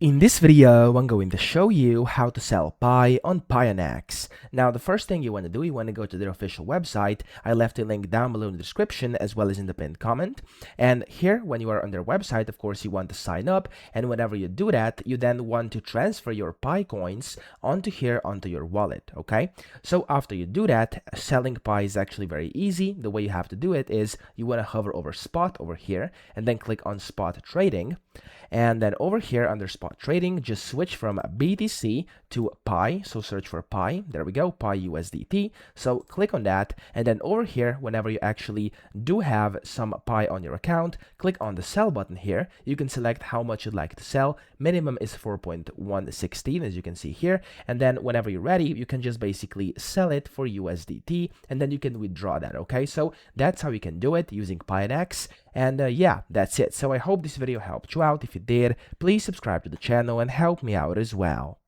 In this video, I'm going to show you how to sell Pi on Pionex. Now, the first thing you want to do, you want to go to their official website. I left a link down below in the description as well as in the pinned comment. And here, when you are on their website, of course, you want to sign up. And whenever you do that, you then want to transfer your Pi coins onto here, onto your wallet, okay? So after you do that, selling Pi is actually very easy. The way you have to do it is you want to hover over spot over here and then click on spot trading. And then over here under spot trading, just switch from BTC to Pi. So search for Pi. There we go, Pi USDT. So click on that. And then over here, whenever you actually do have some Pi on your account, click on the sell button here. You can select how much you'd like to sell. Minimum is 4.116, as you can see here. And then whenever you're ready, you can just basically sell it for USDT and then you can withdraw that. Okay, so that's how you can do it using Pionex. And yeah, that's it. So I hope this video helped you out. If it did, please subscribe to the channel and help me out as well.